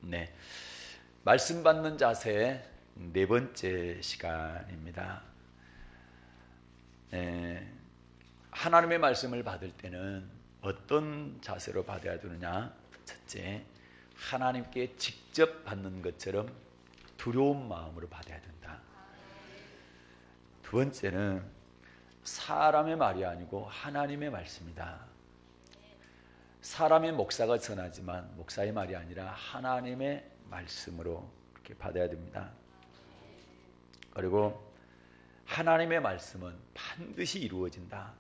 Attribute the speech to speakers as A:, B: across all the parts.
A: 네, 말씀 받는 자세의 네 번째 시간입니다. 하나님의 말씀을 받을 때는 어떤 자세로 받아야 되느냐? 첫째, 하나님께 직접 받는 것처럼 두려운 마음으로 받아야 된다. 두 번째는 사람의 말이 아니고 하나님의 말씀이다. 사람의 목사가 전하지만 목사의 말이 아니라 하나님의 말씀으로 이렇게 받아야 됩니다. 그리고 하나님의 말씀은 반드시 이루어진다.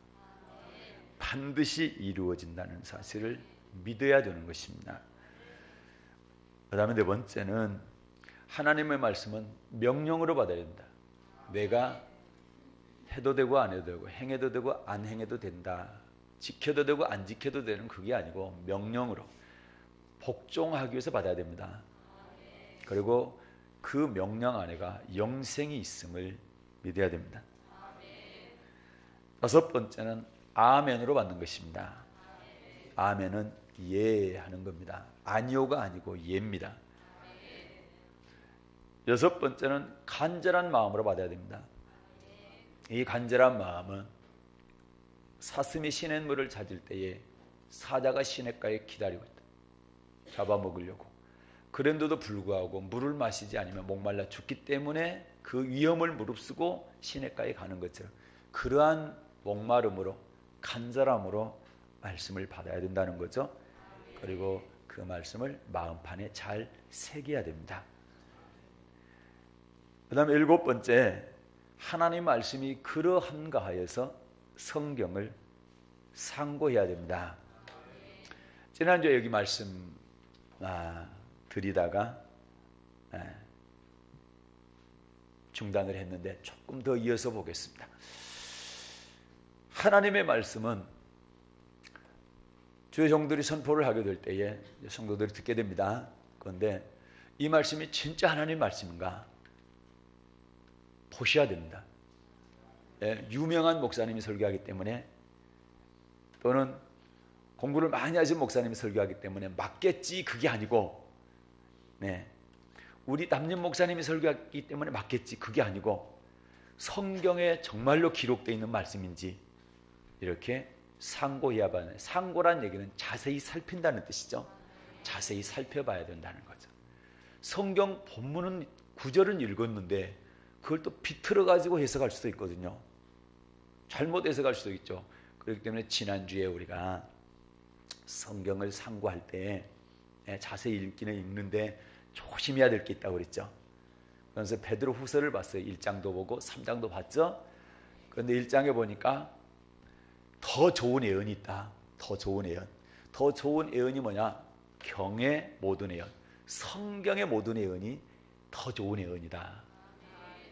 A: 반드시 이루어진다는 사실을 믿어야 되는 것입니다. 그 다음에 네 번째는 하나님의 말씀은 명령으로 받아야 된다. 내가 해도 되고 안 해도 되고 행해도 되고 안 행해도 된다. 지켜도 되고 안 지켜도 되는 그게 아니고 명령으로 복종하기 위해서 받아야 됩니다. 그리고 그 명령 안에가 영생이 있음을 믿어야 됩니다. 다섯 번째는 아멘으로 받는 것입니다. 아멘은 예 하는 겁니다. 아니오가 아니고 예입니다. 여섯 번째는 간절한 마음으로 받아야 됩니다. 이 간절한 마음은 사슴이 시냇물을 찾을 때에 사자가 시냇가에 기다리고 있다. 잡아먹으려고. 그런데도 불구하고 물을 마시지 않으면 목말라 죽기 때문에 그 위험을 무릅쓰고 시냇가에 가는 것처럼 그러한 목마름으로 간절함으로 말씀을 받아야 된다는 거죠. 그리고 그 말씀을 마음판에 잘 새겨야 됩니다. 그 다음에 일곱 번째, 하나님 말씀이 그러한가 하여서 성경을 상고해야 됩니다. 지난주에 여기 말씀 드리다가 중단을 했는데 조금 더 이어서 보겠습니다. 하나님의 말씀은 주의 종들이 선포를 하게 될 때에 성도들이 듣게 됩니다. 그런데 이 말씀이 진짜 하나님 말씀인가 보셔야 됩니다. 유명한 목사님이 설교하기 때문에 또는 공부를 많이 하신 목사님이 설교하기 때문에 맞겠지 그게 아니고 우리 담임 목사님이 설교하기 때문에 맞겠지 그게 아니고 성경에 정말로 기록되어 있는 말씀인지 이렇게 상고해야 봐요. 상고란 얘기는 자세히 살핀다는 뜻이죠. 자세히 살펴봐야 된다는 거죠. 성경 본문은 구절은 읽었는데 그걸 또 비틀어 가지고 해석할 수도 있거든요. 잘못 해석할 수도 있죠. 그렇기 때문에 지난주에 우리가 성경을 상고할 때 자세히 읽기는 읽는데 조심해야 될 게 있다고 그랬죠. 그래서 베드로 후서를 봤어요. 1장도 보고 3장도 봤죠. 그런데 1장에 보니까 더 좋은 예언이 있다. 더 좋은 예언. 더 좋은 예언이 뭐냐? 경의 모든 예언. 성경의 모든 예언이 더 좋은 예언이다.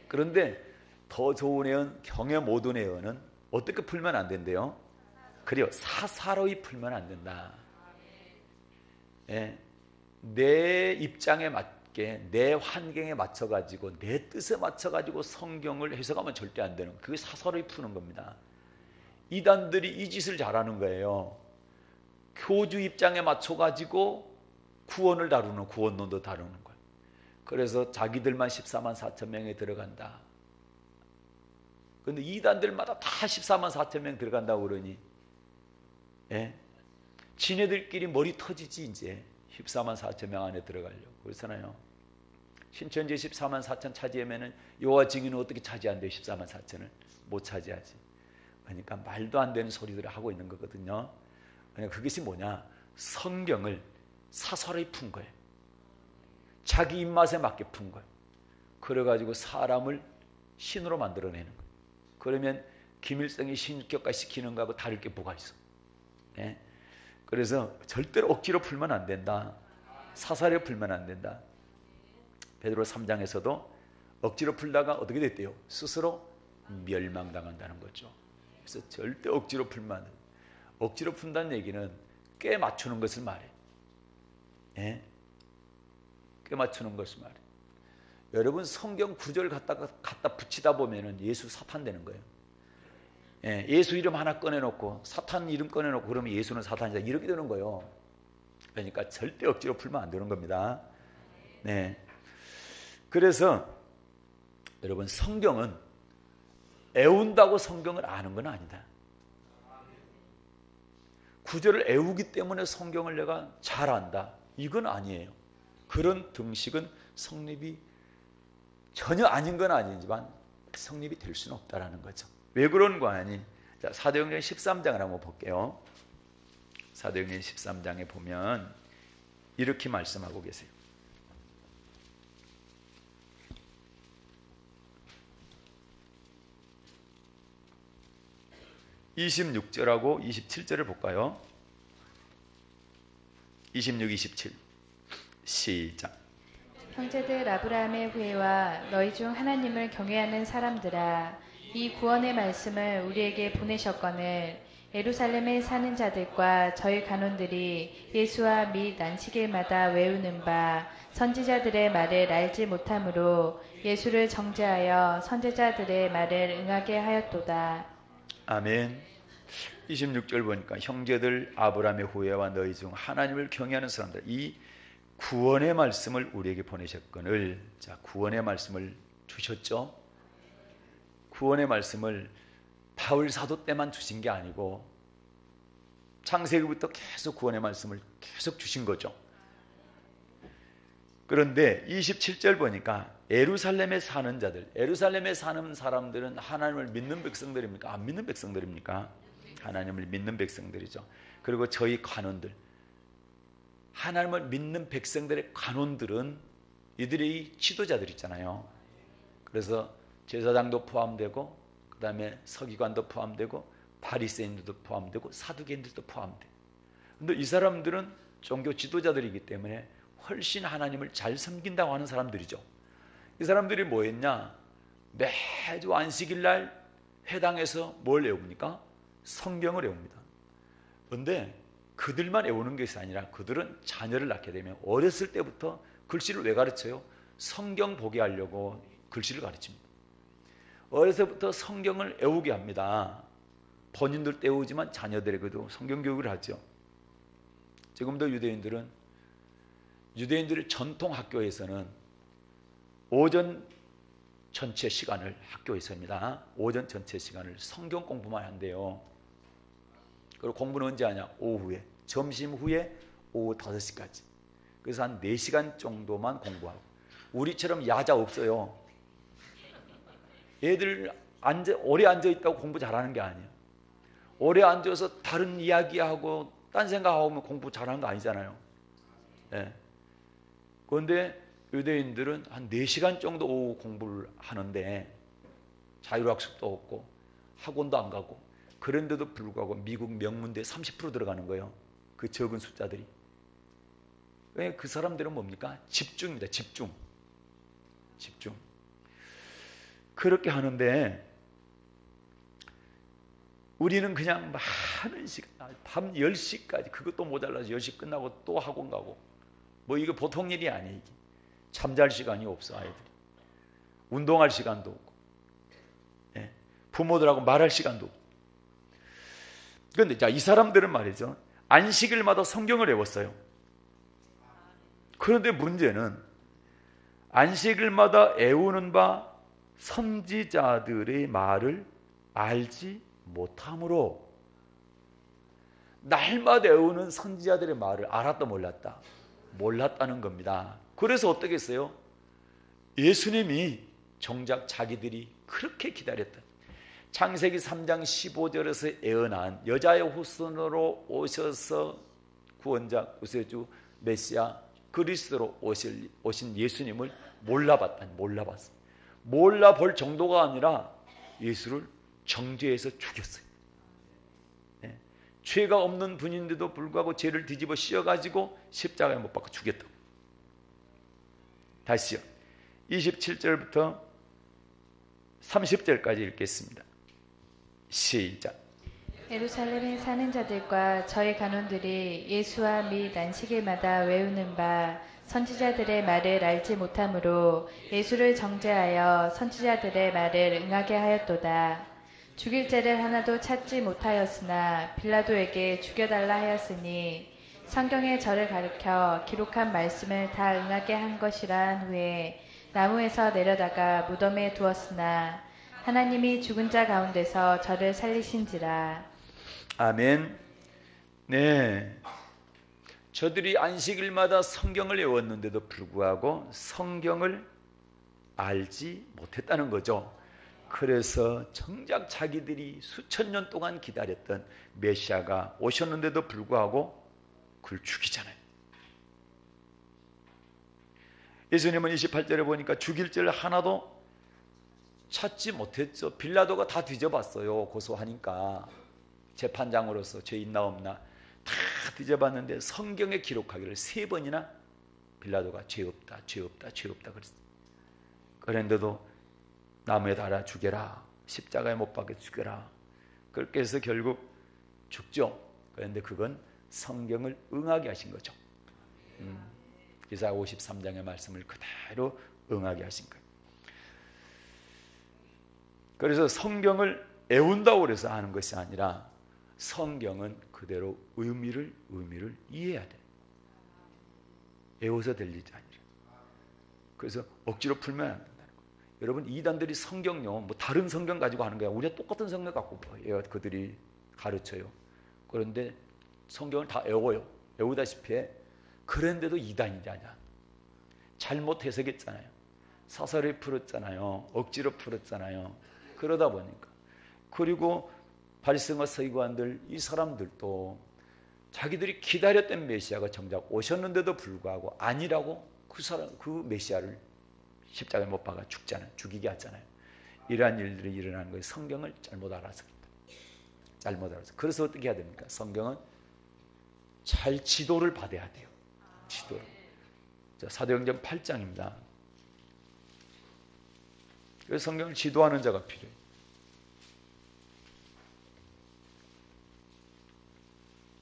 A: 그런데 더 좋은 예언, 경의 모든 예언은 어떻게 풀면 안 된대요? 그래요. 사사로이 풀면 안 된다. 내 입장에 맞게 내 환경에 맞춰가지고 내 뜻에 맞춰가지고 성경을 해석하면 절대 안 되는 거예요. 그게 사사로이 푸는 겁니다. 이단들이 이 짓을 잘하는 거예요. 교주 입장에 맞춰가지고 구원을 다루는 구원론도 다루는 거예요. 그래서 자기들만 14만 4천 명에 들어간다. 그런데 이단들마다 다 14만 4천 명 들어간다고 그러니 지네들끼리 머리 터지지 이제 14만 4천 명 안에 들어가려고 그렇잖아요. 신천지 14만 4천 차지하면은 여호와 증인은 어떻게 차지한대요? 14만 4천을 못 차지하지. 그러니까 말도 안 되는 소리들을 하고 있는 거거든요. 그러니까 그것이 뭐냐? 성경을 사설에 푼 거예요. 자기 입맛에 맞게 푼 거예요. 그래가지고 사람을 신으로 만들어내는 거예요. 그러면 김일성이 신격화 시키는 거하고 다를 게 뭐가 있어? 그래서 절대로 억지로 풀면 안 된다. 사설에 풀면 안 된다. 베드로 3장에서도 억지로 풀다가 어떻게 됐대요? 스스로 멸망당한다는 거죠. 그래서 절대 억지로 풀면 안 된다. 억지로 푼다는 얘기는 꽤 맞추는 것을 말해. 꽤 맞추는 것을 말해. 여러분 성경 구절 갖다 붙이다 보면은 예수 사탄 되는 거예요. 예수 이름 하나 꺼내놓고 사탄 이름 꺼내놓고 그러면 예수는 사탄이다 이렇게 되는 거예요. 그러니까 절대 억지로 풀면 안 되는 겁니다. 네. 그래서 여러분, 성경은 애운다고 성경을 아는 건 아니다. 구절을 애우기 때문에 성경을 내가 잘 안다, 이건 아니에요. 그런 등식은 성립이 전혀 아닌 건 아니지만 성립이 될 수는 없다라는 거죠. 왜 그런 거 아니? 자, 사도행전 13장을 한번 볼게요. 사도행전 13장에 보면 이렇게 말씀하고 계세요. 26절하고 27절을 볼까요? 26, 27 시작.
B: 형제들, 아브라함의 후예와 너희 중 하나님을 경외하는 사람들아, 이 구원의 말씀을 우리에게 보내셨거늘 예루살렘에 사는 자들과 저희 간원들이 예수와 및 안식일마다 외우는 바 선지자들의 말을 알지 못함으로 예수를 정죄하여 선지자들의 말을 응하게 하였도다. 아멘.
A: 26절 보니까 형제들, 아브라함의 후예와 너희 중 하나님을 경외하는 사람들, 이 구원의 말씀을 우리에게 보내셨거늘. 자, 구원의 말씀을 주셨죠. 구원의 말씀을 바울 사도 때만 주신 게 아니고 창세기부터 계속 구원의 말씀을 계속 주신 거죠. 그런데 27절 보니까 예루살렘에 사는 자들, 예루살렘에 사는 사람들은 하나님을 믿는 백성들입니까? 안 믿는 백성들입니까? 하나님을 믿는 백성들이죠. 그리고 저희 관원들, 하나님을 믿는 백성들의 관원들은 이들이 지도자들 있잖아요. 그래서 제사장도 포함되고, 그 다음에 서기관도 포함되고, 바리새인들도 포함되고, 사두개인들도 포함돼요. 그런데 이 사람들은 종교 지도자들이기 때문에 훨씬 하나님을 잘 섬긴다고 하는 사람들이죠. 이 사람들이 뭐 했냐? 매주 안식일날 회당에서 뭘 외웁니까? 성경을 외웁니다. 그런데 그들만 외우는 것이 아니라 그들은 자녀를 낳게 되면 어렸을 때부터 글씨를 왜 가르쳐요? 성경 보게 하려고 글씨를 가르칩니다. 어렸을 때부터 성경을 외우게 합니다. 본인들 때우지만 자녀들에게도 성경 교육을 하죠. 지금도 유대인들의 전통 학교에서는 오전 전체 시간을, 학교에서입니다. 오전 전체 시간을 성경 공부만 한대요. 그리고 공부는 언제 하냐? 오후에, 점심 후에 오후 5시까지. 그래서 한 4시간 정도만 공부하고. 우리처럼 야자 없어요. 애들 오래 앉아있다고 공부 잘하는 게 아니에요. 오래 앉아서 다른 이야기하고 딴 생각하고 공부 잘하는 거 아니잖아요. 네. 그런데 유대인들은 한 4시간 정도 오후 공부를 하는데 자율학습도 없고 학원도 안 가고, 그런데도 불구하고 미국 명문대 30% 들어가는 거예요. 그 적은 숫자들이. 왜? 그 사람들은 뭡니까? 집중입니다. 집중. 그렇게 하는데 우리는 그냥 많은 시간, 밤 10시까지, 그것도 모자라서 10시 끝나고 또 학원 가고, 뭐 이거 보통 일이 아니에요. 잠잘 시간이 없어, 아이들이. 운동할 시간도 없고, 예. 부모들하고 말할 시간도 없고. 그런데 자, 이 사람들은 말이죠, 안식일마다 성경을 외웠어요. 그런데 문제는 안식일마다 외우는 바 선지자들의 말을 알지 못함으로, 날마다 외우는 선지자들의 말을 알았다 몰랐다? 몰랐다는 겁니다. 그래서 어떻게 했어요? 예수님이 정작 자기들이 그렇게 기다렸다. 창세기 3장 15절에서 예언한 여자의 후손으로 오셔서 구원자, 구세주, 메시아, 그리스도로 오신 예수님을 몰라봤어. 몰라볼 정도가 아니라 예수를 정죄해서 죽였어요. 네. 죄가 없는 분인데도 불구하고 죄를 뒤집어 씌워가지고 십자가에 못 박아 죽였다고. 다시요. 27절부터 30절까지 읽겠습니다. 시작.
B: 예루살렘에 사는 자들과 저희 간원들이 예수와 및 안식일마다 외우는 바 선지자들의 말을 알지 못함으로 예수를 정죄하여 선지자들의 말을 응하게 하였도다. 죽일 죄를 하나도 찾지 못하였으나 빌라도에게 죽여달라 하였으니 성경에 저를 가르쳐 기록한 말씀을 다 응하게 한 것이라 한 후에 나무에서 내려다가 무덤에 두었으나 하나님이 죽은 자 가운데서 저를 살리신지라.
A: 아멘. 네, 저들이 안식일마다 성경을 외웠는데도 불구하고 성경을 알지 못했다는 거죠. 그래서 정작 자기들이 수천 년 동안 기다렸던 메시아가 오셨는데도 불구하고 그를 죽이잖아요. 예수님은 28절에 보니까 죽일 죄를 하나도 찾지 못했죠. 빌라도가 다 뒤져봤어요. 고소하니까 재판장으로서 죄 있나 없나 다 뒤져봤는데 성경에 기록하기를 3번이나 빌라도가 죄 없다, 죄 없다, 죄 없다 그랬어요. 그런데도 나무에 달아 죽여라, 십자가에 못 박혀 죽여라. 그렇게 해서 결국 죽죠. 그런데 그건 성경을 응하게 하신 거죠. 이사야 53장의 말씀을 그대로 응하게 하신 거예요. 그래서 성경을 애운다고 해서 하는 것이 아니라 성경은 그대로 의미를 이해해야 돼. 애워서 될 일이 아니라. 그래서 억지로 풀면 안 된다는 거예요. 여러분, 이단들이 성경요, 뭐 다른 성경 가지고 하는 거야. 우리가 똑같은 성경 갖고 그들이 가르쳐요. 그런데 성경을 다 애워요. 애우다시피 해. 그런데도 이단이잖아. 잘못 해석했잖아요. 사설에 풀었잖아요. 억지로 풀었잖아요. 그러다 보니까. 그리고 바리새인과 서기관들, 이 사람들도 자기들이 기다렸던 메시아가 정작 오셨는데도 불구하고 아니라고 그 메시아를 십자가에 못 박아 죽이게 하잖아요. 이러한 일들이 일어나는 거예요. 성경을 잘못 알아서. 잘못 알아서. 그래서 어떻게 해야 됩니까? 성경은 잘 지도를 받아야 돼요. 지도를. 자, 사도행전 8장입니다. 그래서 성경을 지도하는 자가 필요해요.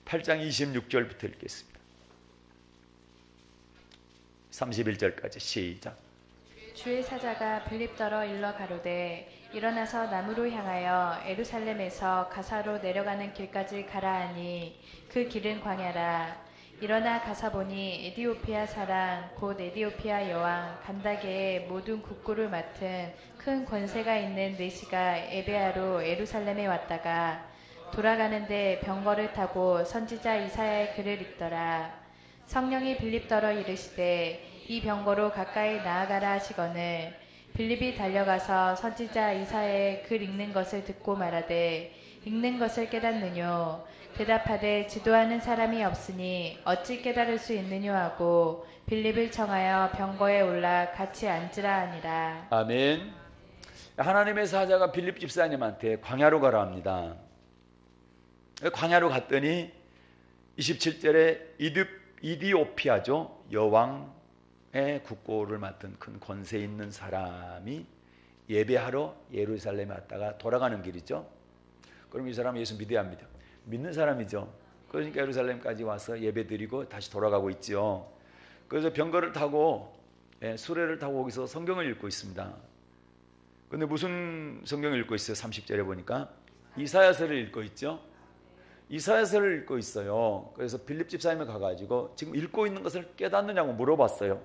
A: (8장) 26절부터 읽겠습니다. 31절까지 시작.
B: 주의 사자가 빌립더러 일러 가로되 일어나서 남으로 향하여 예루살렘에서 가사로 내려가는 길까지 가라 하니 그 길은 광야라. 일어나 가사 보니 에디오피아 사람 곧 에디오피아 여왕 간다게의 모든 국고를 맡은 큰 권세가 있는 내시가 에베아로 예루살렘에 왔다가 돌아가는데 병거를 타고 선지자 이사야의 글을 읽더라. 성령이 빌립더러 이르시되 이 병거로 가까이 나아가라 하시거늘 빌립이 달려가서 선지자 이사야의 글 읽는 것을 듣고 말하되 읽는 것을 깨닫느뇨. 대답하되 지도하는 사람이 없으니 어찌 깨달을 수 있느뇨 하고 빌립을 청하여 병거에 올라 같이 앉으라 하니라.
A: 아멘. 하나님의 사자가 빌립 집사님한테 광야로 가라 합니다. 광야로 갔더니 27절에 이디오피아죠. 여왕의 국고를 맡은 큰 권세 있는 사람이 예배하러 예루살렘에 왔다가 돌아가는 길이죠. 그럼 이 사람은 예수 믿어야 합니다. 믿는 사람이죠. 그러니까 예루살렘까지 와서 예배 드리고 다시 돌아가고 있죠. 그래서 병거를 타고 수레를 타고 거기서 성경을 읽고 있습니다. 그런데 무슨 성경을 읽고 있어요? 30절에 보니까 이사야서를 읽고 있죠. 이사야서를 읽고 있어요. 그래서 빌립 집사님이 가가지고 지금 읽고 있는 것을 깨닫느냐고 물어봤어요.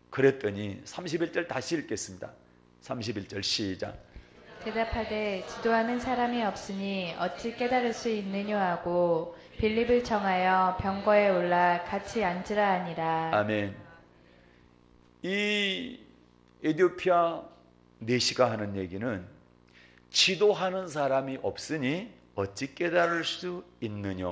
A: 그랬더니 31절 다시 읽겠습니다. 31절 시작.
B: 대답하되 지도하는 사람이 없으니 어찌 깨달을 수 있느뇨 하고 빌립을 청하여 병거에 올라 같이 앉으라 하니라.
A: 아멘. 이 에디오피아 내시가 하는 얘기는 지도하는 사람이 없으니 어찌 깨달을 수 있느냐.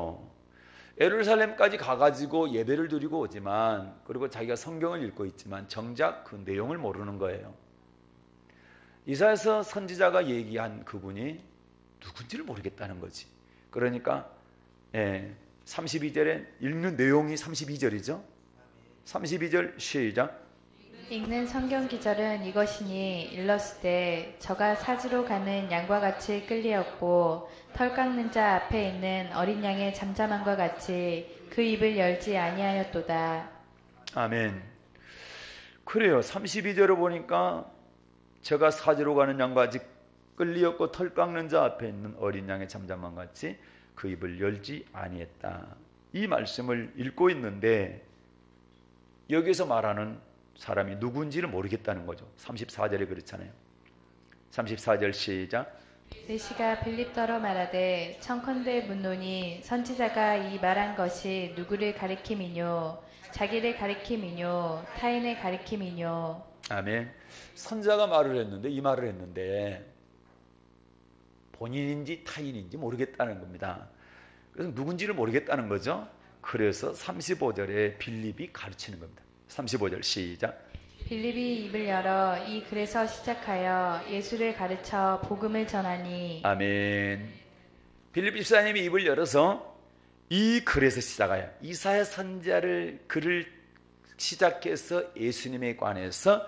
A: 예루살렘까지 가가지고 예배를 드리고 오지만, 그리고 자기가 성경을 읽고 있지만 정작 그 내용을 모르는 거예요. 이사야서 선지자가 얘기한 그분이 누군지를 모르겠다는 거지. 그러니까 32절에 읽는 내용이 32절이죠. 32절 시작.
B: 읽는 성경 기절은 이것이니 일렀으되 저가 사지로 가는 양과 같이 끌리었고 털 깎는 자 앞에 있는 어린 양의 잠잠함과 같이 그 입을 열지 아니하였도다.
A: 아멘. 그래요. 32절을 보니까 저가 사지로 가는 양과 같이 끌리었고 털 깎는 자 앞에 있는 어린 양의 잠잠함과 같이 그 입을 열지 아니했다. 이 말씀을 읽고 있는데 여기서 말하는 사람이 누군지를 모르겠다는 거죠. 34절에 그렇잖아요. 34절 시작.
B: 내시가 빌립더러 말하되 청컨대 묻노니 선지자가 이 말한 것이 누구를 가리킴이뇨 자기를 가리킴이뇨 타인을 가리킴이뇨.
A: 아멘. 선지자가 말을 했는데 이 말을 했는데 본인인지 타인인지 모르겠다는 겁니다. 그래서 누군지를 모르겠다는 거죠. 그래서 35절에 빌립이 가르치는 겁니다. 35절 시작.
B: 빌립이 입을 열어 이 글에서 시작하여 예수를 가르쳐 복음을 전하니.
A: 아멘. 빌립 집사님이 입을 열어서 이 글에서 시작하여 이사야 선지자를 글을 시작해서 예수님에 관해서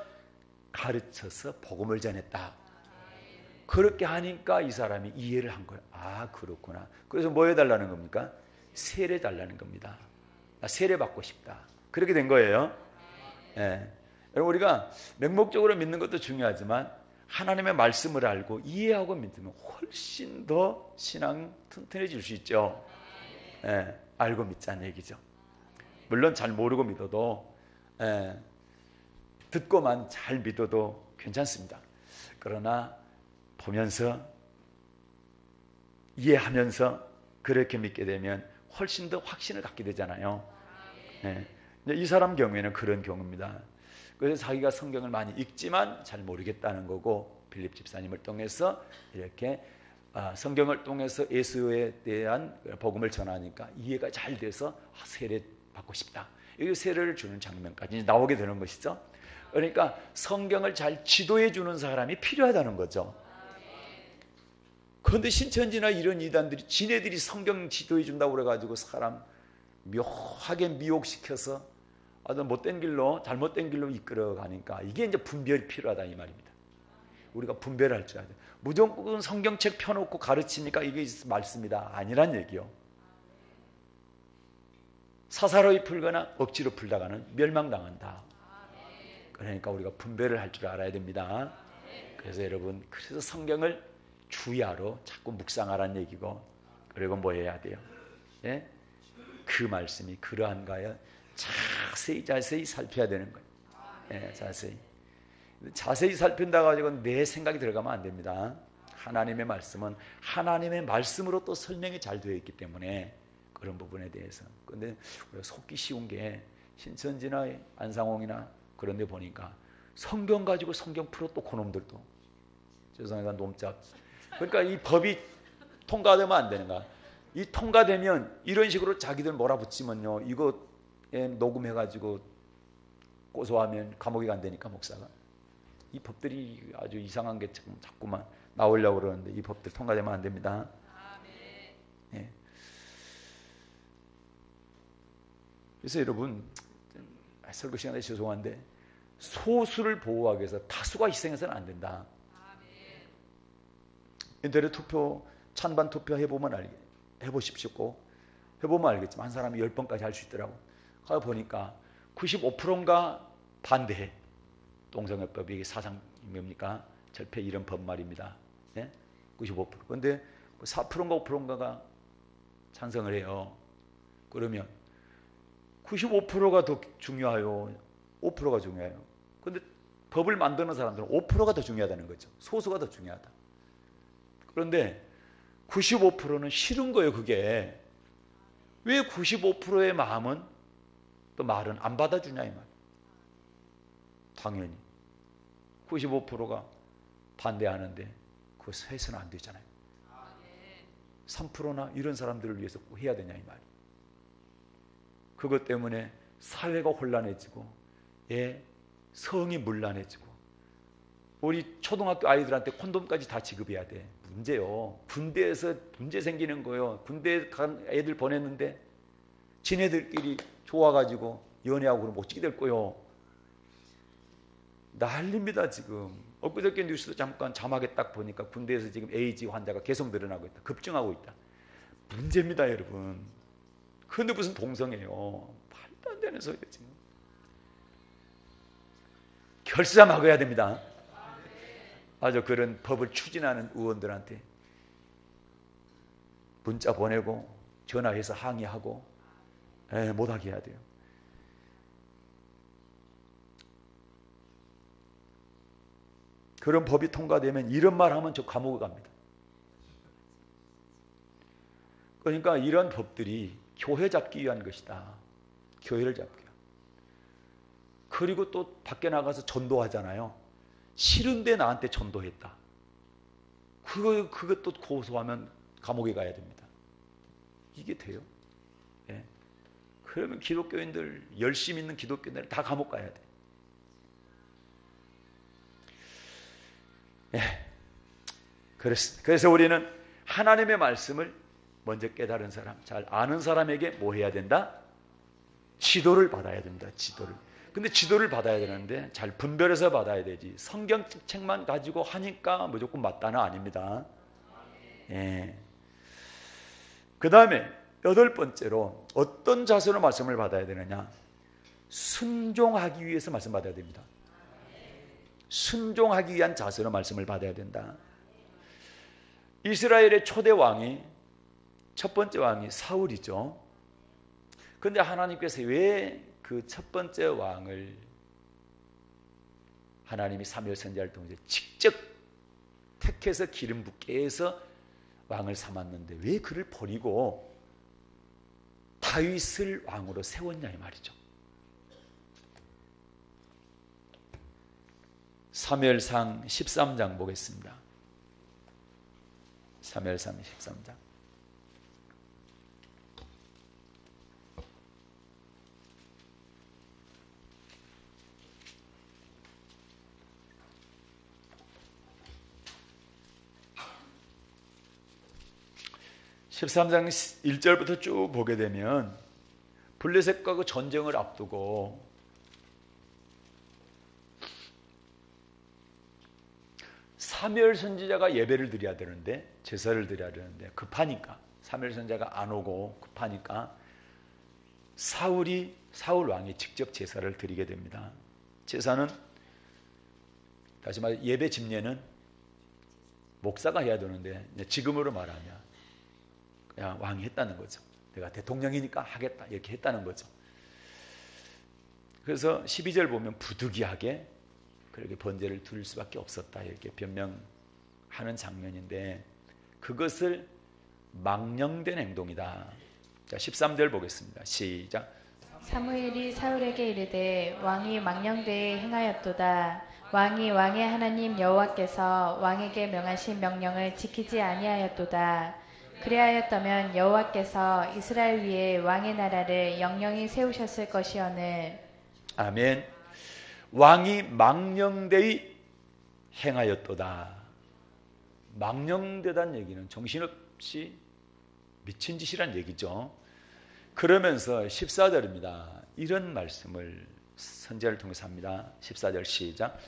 A: 가르쳐서 복음을 전했다. 그렇게 하니까 이 사람이 이해를 한 거예요. 아, 그렇구나. 그래서 뭐 해달라는 겁니까? 세례 달라는 겁니다. 나 세례 받고 싶다. 그렇게 된 거예요. 예. 여러분, 우리가 맹목적으로 믿는 것도 중요하지만 하나님의 말씀을 알고 이해하고 믿으면 훨씬 더 신앙 튼튼해질 수 있죠. 예. 알고 믿자는 얘기죠. 물론 잘 모르고 믿어도 듣고만 잘 믿어도 괜찮습니다. 그러나 보면서 이해하면서 그렇게 믿게 되면 훨씬 더 확신을 갖게 되잖아요. 이 사람 경우에는 그런 경우입니다. 그래서 자기가 성경을 많이 읽지만 잘 모르겠다는 거고 빌립 집사님을 통해서 이렇게 성경을 통해서 예수에 대한 복음을 전하니까 이해가 잘 돼서 세례 받고 싶다. 이 세례를 주는 장면까지 나오게 되는 것이죠. 그러니까 성경을 잘 지도해 주는 사람이 필요하다는 거죠. 그런데 신천지나 이런 이단들이 지네들이 성경 지도해 준다고 그래가지고 사람 묘하게 미혹시켜서 아주 못된 길로 잘못된 길로 이끌어가니까 이게 이제 분별이 필요하다 이 말입니다. 우리가 분별할 줄 알아야 돼. 무조건 성경책 펴놓고 가르치니까 이게 말씀이다 아니란 얘기요. 사사로이 풀거나 억지로 풀다가는 멸망당한다. 그러니까 우리가 분별을 할 줄 알아야 됩니다. 그래서 여러분, 그래서 성경을 주야로 자꾸 묵상하라는 얘기고, 그리고 뭐 해야 돼요? 예? 그 말씀이 그러한가요? 자세히 살펴야 되는 거예요. 예, 자세히 살핀다 가지고 내 생각이 들어가면 안 됩니다. 하나님의 말씀은 하나님의 말씀으로 또 설명이 잘 되어 있기 때문에 그런 부분에 대해서. 그런데 우리가 속기 쉬운 게 신천지나 안상홍이나 그런 데 보니까 성경 가지고 성경 풀어 또 그놈들도 죄송해요 놈짝. 그러니까 이 법이 통과되면 안 되는가. 이 통과되면 이런 식으로 자기들 몰아붙이면요 이거 녹음해가지고 고소하면 감옥에 간다니까 목사가. 이 법들이 아주 이상한 게 자꾸만 나오려고 그러는데 이 법들 통과되면 안 됩니다. 예. 그래서 여러분 설교 시간에 죄송한데 소수를 보호하기 위해서 다수가 희생해서는 안 된다. 인터넷 투표 찬반 투표 해보면 해보십시오. 해보면 알겠지만 한 사람이 10번까지 할 수 있더라고. 가 보니까 95%가 반대해. 동성애법이 이게 사상 뭡니까? 절폐 이런 법 말입니다. 네? 95%. 그런데 4%인가 5%인가가 찬성을 해요. 그러면 95%가 더 중요해요. 5%가 중요해요. 그런데 법을 만드는 사람들은 5%가 더 중요하다는 거죠. 소수가 더 중요하다. 그런데 95%는 싫은 거예요. 그게. 왜 95%의 마음은 또 말은 안 받아주냐 이 말. 당연히 95%가 반대하는데 그거 해서는 안 되잖아요. 3%나 이런 사람들을 위해서 꼭 해야 되냐 이 말. 그것 때문에 사회가 혼란해지고 성이 문란해지고 우리 초등학교 아이들한테 콘돔까지 다 지급해야 돼. 문제요. 군대에서 문제 생기는 거예요. 군대에 간 애들 보냈는데 지네들끼리 좋아가지고 연애하고 그러면 어찌게 될 거요. 난립니다 지금. 엊그저께 뉴스도 잠깐 자막에 딱 보니까 군대에서 지금 에이즈 환자가 계속 늘어나고 있다. 급증하고 있다. 문제입니다 여러분. 그런데 무슨 동성애요. 말도 안 되는 소리예요 지금. 결사막아야 됩니다. 아주 그런 법을 추진하는 의원들한테 문자 보내고 전화해서 항의하고 못하게 해야 돼요. 그런 법이 통과되면 이런 말 하면 저 감옥에 갑니다. 그러니까 이런 법들이 교회 잡기 위한 것이다. 교회를 잡기 위한. 그리고 또 밖에 나가서 전도하잖아요. 싫은데 나한테 전도했다. 그것도 고소하면 감옥에 가야 됩니다. 이게 돼요? 예. 그러면 기독교인들, 열심히 있는 기독교인들 다 감옥 가야 돼. 예. 그래서 우리는 하나님의 말씀을 먼저 깨달은 사람, 잘 아는 사람에게 뭐 해야 된다? 지도를 받아야 됩니다. 지도를. 근데 지도를 받아야 되는데 잘 분별해서 받아야 되지. 성경책만 가지고 하니까 무조건 맞다는 아닙니다. 예. 그 다음에 8번째로 어떤 자세로 말씀을 받아야 되느냐? 순종하기 위해서 말씀 받아야 됩니다. 순종하기 위한 자세로 말씀을 받아야 된다. 이스라엘의 초대 왕이, 첫 번째 왕이 사울이죠. 그런데 하나님께서 왜 그 첫 번째 왕을 하나님이 사무엘 선지자를 통해서 직접 택해서 기름 붓게 해서 왕을 삼았는데 왜 그를 버리고 다윗을 왕으로 세웠냐 이 말이죠. 사무엘상 13장 보겠습니다. 사무엘상 13장. (13장) 1절부터 쭉 보게 되면 블레셋과 그 전쟁을 앞두고 사무엘 선지자가 예배를 드려야 되는데, 제사를 드려야 되는데 급하니까, 사무엘 선지자가 안 오고 급하니까 사울 왕이 직접 제사를 드리게 됩니다. 제사는, 다시 말해 예배 집례는 목사가 해야 되는데 지금으로 말하면 그냥 왕이 했다는 거죠. 내가 대통령이니까 하겠다 이렇게 했다는 거죠. 그래서 12절 보면 부득이하게 그렇게 번제를 드릴 수밖에 없었다 이렇게 변명하는 장면인데, 그것을 망령된 행동이다. 자, 13절 보겠습니다. 시작.
B: 사무엘이 사울에게 이르되 왕이 망령되이 행하였도다. 왕이 왕의 하나님 여호와께서 왕에게 명하신 명령을 지키지 아니하였도다. 그리하였다면 여호와께서 이스라엘 위에 왕의 나라를 영영히 세우셨을 것이오늘.
A: 아멘. 왕이 망령되이 행하였도다. 망령되다는 얘기는 정신없이 미친 짓이란 얘기죠. 그러면서 14절입니다. 이런 말씀을 선지자를 통해서 합니다. 14절 시작.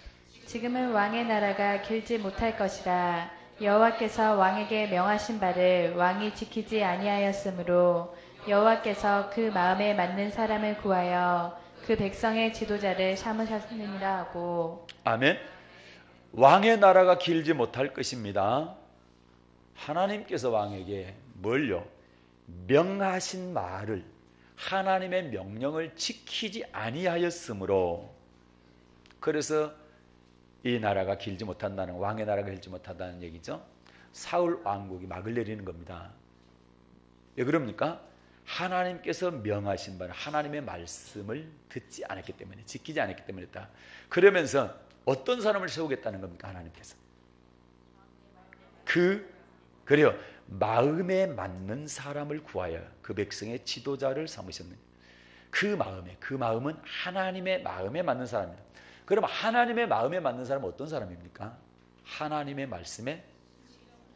B: 지금은 왕의 나라가 길지 못할 것이라. 여호와께서 왕에게 명하신 바를 왕이 지키지 아니하였으므로 여호와께서 그 마음에 맞는 사람을 구하여 그 백성의 지도자를 삼으셨느니라 하고.
A: 아멘. 왕의 나라가 길지 못할 것입니다. 하나님께서 왕에게 뭘요? 명하신 말을, 하나님의 명령을 지키지 아니하였으므로, 그래서 이 나라가 길지 못한다는, 왕의 나라가 길지 못한다는 얘기죠. 사울 왕국이 막을 내리는 겁니다. 왜 그럽니까? 하나님께서 명하신 바는 하나님의 말씀을 듣지 않았기 때문에, 지키지 않았기 때문이다. 그러면서 어떤 사람을 세우겠다는 겁니까? 하나님께서 그래요, 마음에 맞는 사람을 구하여 그 백성의 지도자를 삼으셨느냐. 그 마음은 하나님의 마음에 맞는 사람입니다. 그럼 하나님의 마음에 맞는 사람은 어떤 사람입니까? 하나님의 말씀에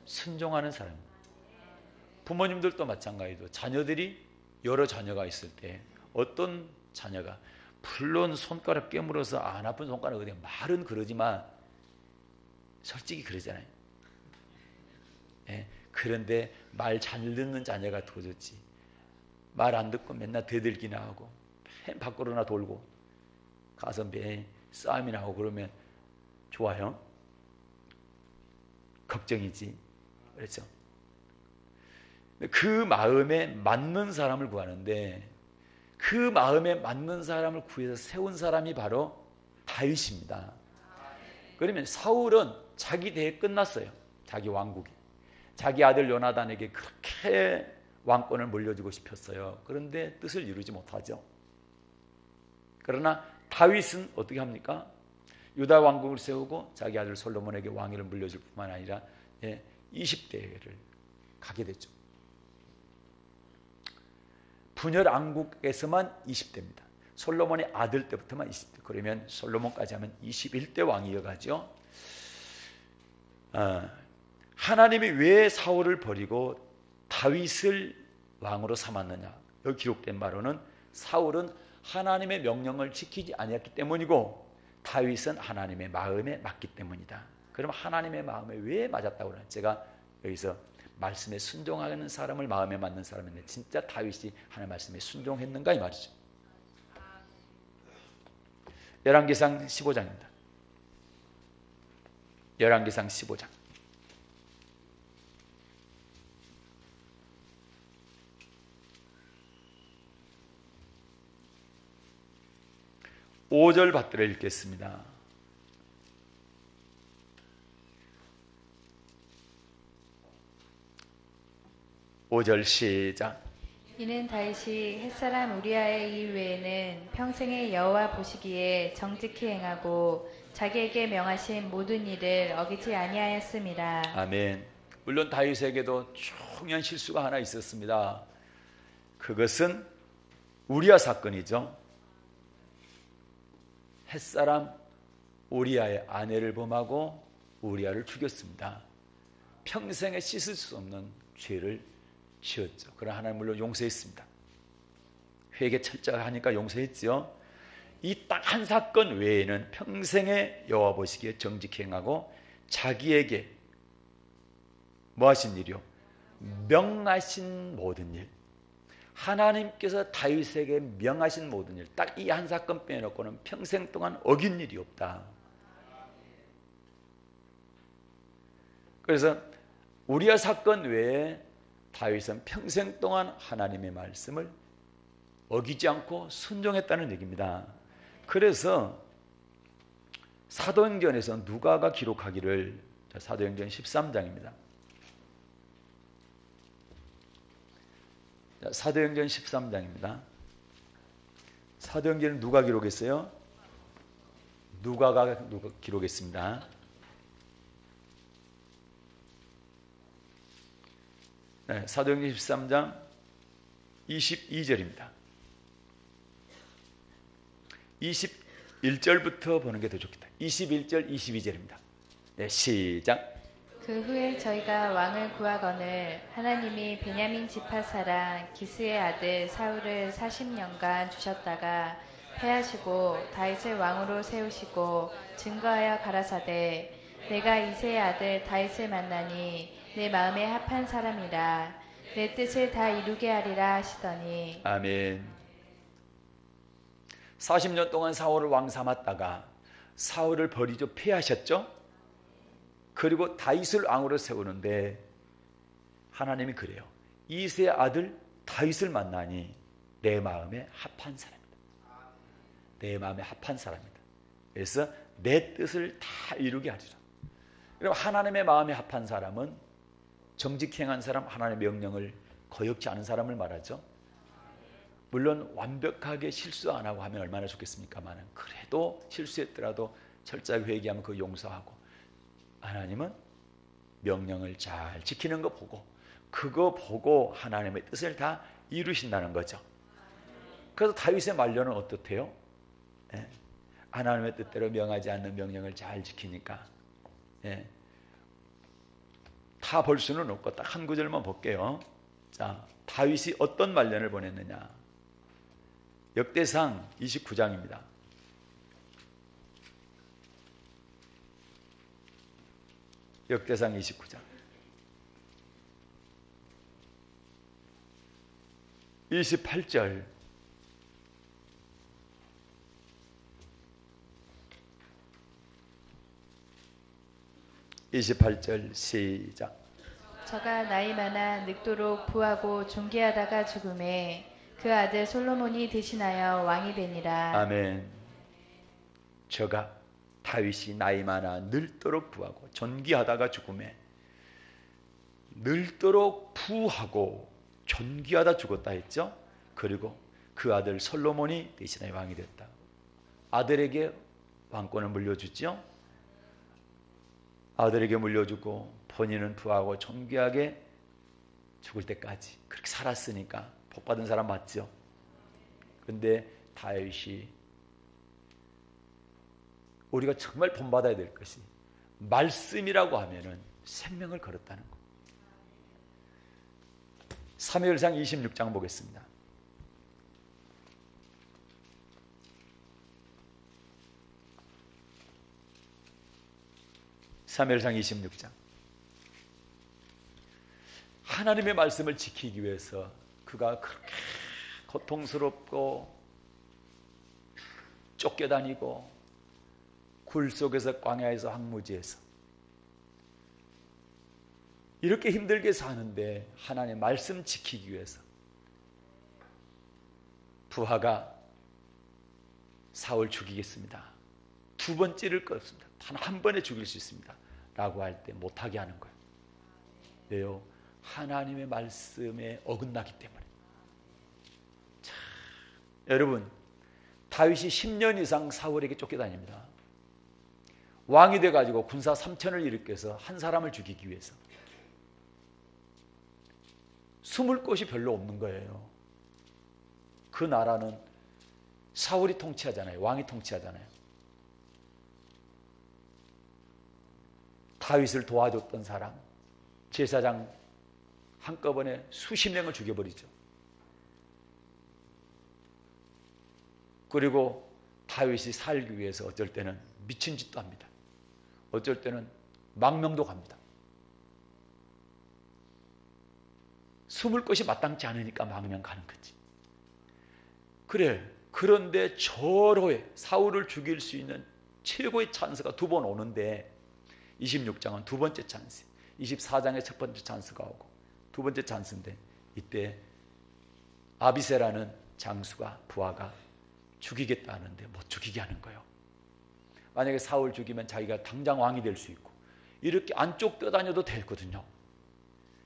A: 순종하는 사람입니다. 부모님들도 마찬가지로 자녀들이, 여러 자녀가 있을 때 어떤 자녀가 물론 손가락 깨물어서 안 아픈 손가락 어디, 말은 그러지만 솔직히 그러잖아요. 예, 그런데 말 잘 듣는 자녀가 더 좋지. 말 안 듣고 맨날 대들기나 하고 밖으로나 돌고 가서 매 싸움이나 하고 그러면 좋아요? 걱정이지. 그렇죠? 그 마음에 맞는 사람을 구하는데, 그 마음에 맞는 사람을 구해서 세운 사람이 바로 다윗입니다. 그러면 사울은 자기 대회 끝났어요. 자기 왕국이. 자기 아들 요나단에게 그렇게 왕권을 물려주고 싶었어요. 그런데 뜻을 이루지 못하죠. 그러나 다윗은 어떻게 합니까? 유다 왕국을 세우고 자기 아들 솔로몬에게 왕위를 물려줄 뿐만 아니라 20대를 가게 됐죠. 분열 왕국에서만 20대입니다. 솔로몬의 아들 때부터만 20대. 그러면 솔로몬까지 하면 21대 왕이어가죠. 하나님이 왜 사울을 버리고 다윗을 왕으로 삼았느냐? 여기 기록된 바로는 사울은 하나님의 명령을 지키지 아니했기 때문이고 다윗은 하나님의 마음에 맞기 때문이다. 그럼 하나님의 마음에 왜 맞았다고 그러나? 제가 여기서 말씀에 순종하는 사람을 마음에 맞는 사람인데 진짜 다윗이 하나님의 말씀에 순종했는가 이 말이죠. 열왕기상 15장입니다. 열왕기상 15장. 오절 받들어 읽겠습니다. 오 절 시작.
B: 이는 다윗이 햇사람 우리아의 일 외에는 평생에 여호와 보시기에 정직히 행하고 자기에게 명하신 모든 일을 어기지 아니하였음이라.
A: 아멘. 물론 다윗에게도 중요한 실수가 하나 있었습니다. 그것은 우리아 사건이죠. 햇사람 우리아의 아내를 범하고 우리아를 죽였습니다. 평생에 씻을 수 없는 죄를 지었죠. 그러나 하나님 물론 용서했습니다. 회개 철저하니까 용서했죠. 이 딱 한 사건 외에는 평생에 여호와 보시기에 정직히 행하고 자기에게 뭐 하신 일이요? 명하신 모든 일. 하나님께서 다윗에게 명하신 모든 일, 딱 이 한 사건 빼놓고는 평생 동안 어긴 일이 없다. 그래서 우리아 사건 외에 다윗은 평생 동안 하나님의 말씀을 어기지 않고 순종했다는 얘기입니다. 그래서 사도행전에서 누가가 기록하기를, 사도행전 13장입니다. 사도행전 13장입니다. 사도행전은 누가 기록했어요? 누가 기록했습니다. 네, 사도행전 13장 22절입니다. 21절부터 보는 게 더 좋겠다. 21절, 22절입니다. 네, 시작.
B: 그 후에 저희가 왕을 구하거늘 하나님이 베냐민 지파 사람 기스의 아들 사울을 40년간 주셨다가 패하시고 다윗을 왕으로 세우시고 증거하여 가라사대 내가 이새의 아들 다윗을 만나니 내 마음에 합한 사람이라 내 뜻을 다 이루게 하리라 하시더니.
A: 아멘. 40년 동안 사울을 왕 삼았다가 사울을 버리죠. 패하셨죠. 그리고 다윗을 왕으로 세우는데 하나님이 그래요. 이새의 아들 다윗을 만나니 내 마음에 합한 사람이다. 내 마음에 합한 사람이다. 그래서 내 뜻을 다 이루게 하리라. 그럼 하나님의 마음에 합한 사람은 정직히 행한 사람, 하나님의 명령을 거역지 않은 사람을 말하죠. 물론 완벽하게 실수 안 하고 하면 얼마나 좋겠습니까만 그래도 실수했더라도 철저하게 회개하면 그 용서하고 하나님은 명령을 잘 지키는 거 보고 그거 보고 하나님의 뜻을 다 이루신다는 거죠. 그래서 다윗의 말년은 어떻대요? 하나님의 뜻대로 명하지 않는 명령을 잘 지키니까 다 볼 수는 없고 딱 한 구절만 볼게요. 자, 다윗이 어떤 말년을 보냈느냐? 역대상 29장입니다. 역대상 29장 28절 28절 시작.
B: 저가 나이 많아 늙도록 부하고 존귀하다가 죽음에 그 아들 솔로몬이 대신하여 왕이 되니라.
A: 아멘. 저가 다윗이 나이 많아 늙도록 부하고 존귀하다가 죽음에 늙도록 부하고 존귀하다 죽었다 했죠. 그리고 그 아들 솔로몬이 대신하여 왕이 됐다. 아들에게 왕권을 물려주죠. 아들에게 물려주고 본인은 부하고 존귀하게 죽을 때까지 그렇게 살았으니까 복받은 사람 맞죠. 근데 다윗이 우리가 정말 본받아야 될 것이 말씀이라고 하면은 생명을 걸었다는 것. 사무엘상 26장 보겠습니다. 사무엘상 26장. 하나님의 말씀을 지키기 위해서 그가 그렇게 고통스럽고 쫓겨다니고 굴 속에서 광야에서 황무지에서 이렇게 힘들게 사는데 하나님의 말씀 지키기 위해서 부하가 사울 죽이겠습니다. 두 번 찌를 것 없습니다. 단 한 번에 죽일 수 있습니다. 라고 할 때 못하게 하는 거예요. 왜요? 하나님의 말씀에 어긋나기 때문에. 자, 여러분, 다윗이 10년 이상 사울에게 쫓겨다닙니다. 왕이 돼가지고 군사 3천을 일으켜서 한 사람을 죽이기 위해서. 숨을 곳이 별로 없는 거예요. 그 나라는 사울이 통치하잖아요. 왕이 통치하잖아요. 다윗을 도와줬던 사람, 제사장 한꺼번에 수십 명을 죽여버리죠. 그리고 다윗이 살기 위해서 어쩔 때는 미친 짓도 합니다. 어쩔 때는 망명도 갑니다. 숨을 곳이 마땅치 않으니까 망명 가는 거지. 그래, 그런데 절호에 사울을 죽일 수 있는 최고의 찬스가 두 번 오는데 26장은 두 번째 찬스, 24장의 첫 번째 찬스가 오고 두 번째 찬스인데 이때 아비새라는 장수가 부하가 죽이겠다 하는데 못 죽이게 하는 거예요. 만약에 사울 죽이면 자기가 당장 왕이 될 수 있고 이렇게 안쪽 떠다녀도 되거든요.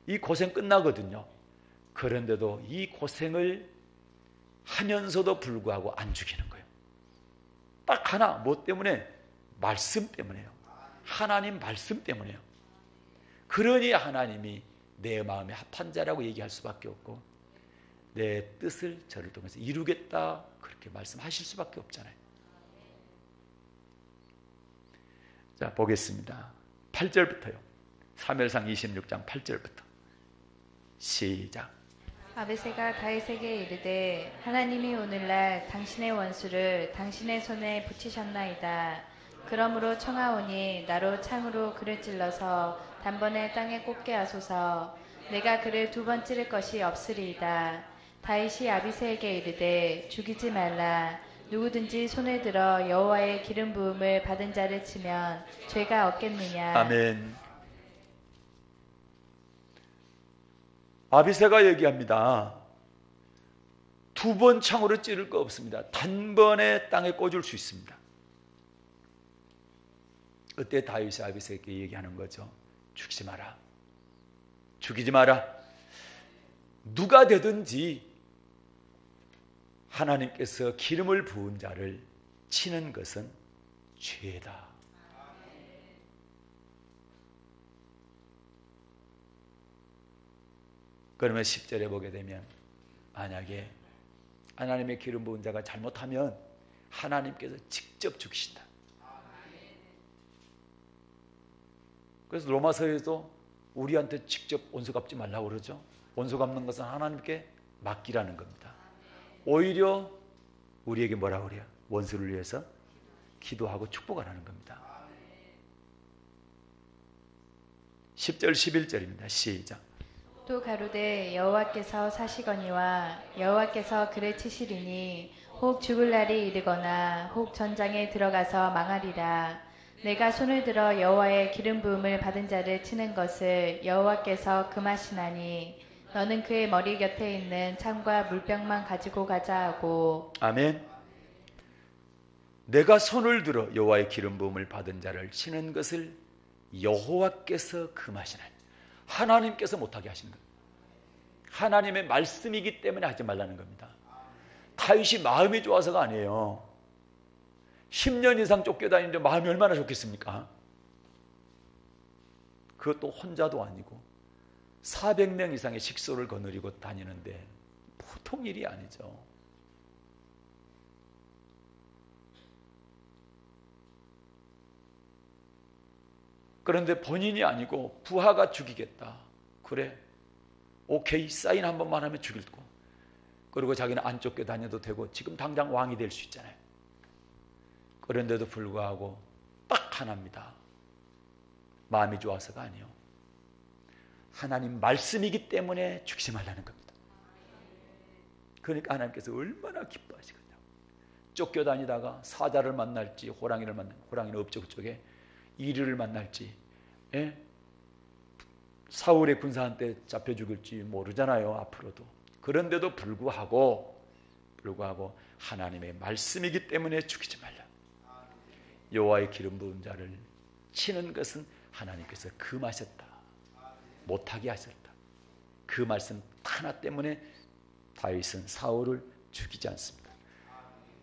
A: 이 고생 끝나거든요. 그런데도 이 고생을 하면서도 불구하고 안 죽이는 거예요. 딱 하나, 뭐 때문에? 말씀 때문에요. 하나님 말씀 때문에요. 그러니 하나님이 내 마음에 합한 자라고 얘기할 수밖에 없고 내 뜻을 저를 통해서 이루겠다 그렇게 말씀하실 수밖에 없잖아요. 자, 보겠습니다. 8절부터요. 사무엘상 26장 8절부터 시작.
B: 아비새가 다윗에게 이르되 하나님이 오늘날 당신의 원수를 당신의 손에 붙이셨나이다. 그러므로 청하오니 나로 창으로 그를 찔러서 단번에 땅에 꽂게 하소서. 내가 그를 두 번 찌를 것이 없으리이다. 다윗이 아비새에게 이르되 죽이지 말라. 누구든지 손을 들어 여호와의 기름 부음을 받은 자를 치면 죄가 없겠느냐.
A: 아멘. 아비새가 얘기합니다. 두 번 창으로 찌를 거 없습니다. 단번에 땅에 꽂을 수 있습니다. 그때 다윗이 아비새에게 얘기하는 거죠. 죽이지 마라. 죽이지 마라. 누가 되든지 하나님께서 기름을 부은 자를 치는 것은 죄다. 그러면 10절에 보게 되면 만약에 하나님의 기름 부은 자가 잘못하면 하나님께서 직접 죽이신다. 그래서 로마서에도 우리한테 직접 원수 갚지 말라고 그러죠. 원수 갚는 것은 하나님께 맡기라는 겁니다. 오히려 우리에게 뭐라고 그래요? 원수를 위해서 기도하고 축복하라는 겁니다. 10절 11절입니다. 시작.
B: 또 가로되 여호와께서 사시거니와 여호와께서 그를 치시리니 혹 죽을 날이 이르거나 혹 전장에 들어가서 망하리라. 내가 손을 들어 여호와의 기름 부음을 받은 자를 치는 것을 여호와께서 금하시나니 너는 그의 머리 곁에 있는 창과 물병만 가지고 가자 하고.
A: 아멘. 내가 손을 들어 여호와의 기름 부음을 받은 자를 치는 것을 여호와께서 금하시나니, 하나님께서 못하게 하시는 겁니다. 하나님의 말씀이기 때문에 하지 말라는 겁니다. 다윗이 마음이 좋아서가 아니에요. 10년 이상 쫓겨다니는데 마음이 얼마나 좋겠습니까? 그것도 혼자도 아니고 400명 이상의 식소를 거느리고 다니는데 보통 일이 아니죠. 그런데 본인이 아니고 부하가 죽이겠다. 그래, 오케이, 사인 한 번만 하면 죽일 거. 그리고 자기는 안 쫓겨다녀도 되고 지금 당장 왕이 될 수 있잖아요. 그런데도 불구하고 딱 하나입니다. 마음이 좋아서가 아니요, 하나님 말씀이기 때문에 죽이지 말라는 겁니다. 그러니까 하나님께서 얼마나 기뻐하시겠냐고. 쫓겨다니다가 사자를 만날지 호랑이를 만날지, 호랑이는 없죠 그쪽에, 이리를 만날지, 예? 사울의 군사한테 잡혀 죽을지 모르잖아요 앞으로도. 그런데도 불구하고 하나님의 말씀이기 때문에 죽이지 말라. 여호와의 기름 부은 자를 치는 것은 하나님께서 금하셨다, 못하게 하셨다. 그 말씀 하나 때문에 다윗은 사울을 죽이지 않습니다.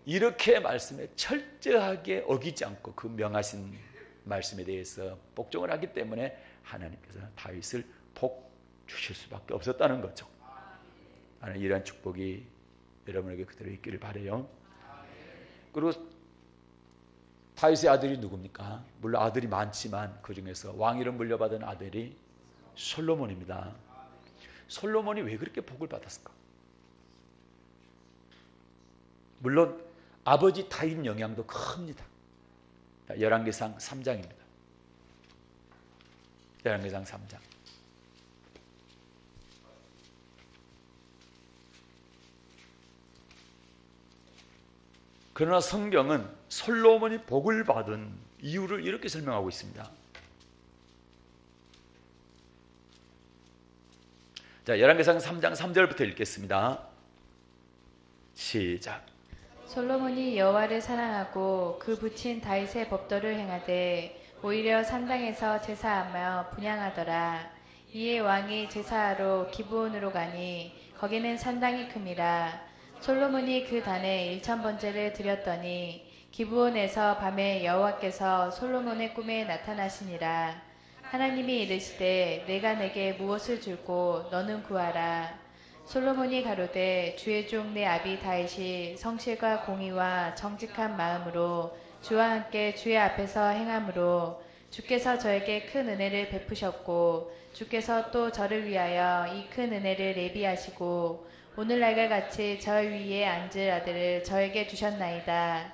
A: 이렇게 말씀에 철저하게 어기지 않고 그 명하신 말씀에 대해서 복종을 하기 때문에 하나님께서 다윗을 복 주실 수밖에 없었다는 거죠. 나는 이러한 축복이 여러분에게 그대로 있기를 바라요. 그리고 다윗의 아들이 누굽니까? 물론 아들이 많지만 그 중에서 왕위를 물려받은 아들이 솔로몬입니다. 솔로몬이 왜 그렇게 복을 받았을까? 물론 아버지 다윗 영향도 큽니다. 열왕기상 3장입니다. 열왕기상 3장. 그러나 성경은 솔로몬이 복을 받은 이유를 이렇게 설명하고 있습니다. 자, 열왕기상 3장 3절부터 읽겠습니다. 시작.
B: 솔로몬이 여호와를 사랑하고 그 붙인 다윗의 법도를 행하되 오히려 산당에서 제사하며 분향하더라. 이에 왕이 제사하러 기브온으로 가니 거기는 산당이 큼이라. 솔로몬이 그 단에 1000번제를 드렸더니 기브온에서 밤에 여호와께서 솔로몬의 꿈에 나타나시니라. 하나님이 이르시되 내가 내게 무엇을 줄고 너는 구하라. 솔로몬이 가로되 주의 종 내 아비 다윗이 성실과 공의와 정직한 마음으로 주와 함께 주의 앞에서 행함으로 주께서 저에게 큰 은혜를 베푸셨고 주께서 또 저를 위하여 이 큰 은혜를 예비하시고 오늘날과 같이 저 위에 앉을 아들을 저에게 주셨나이다.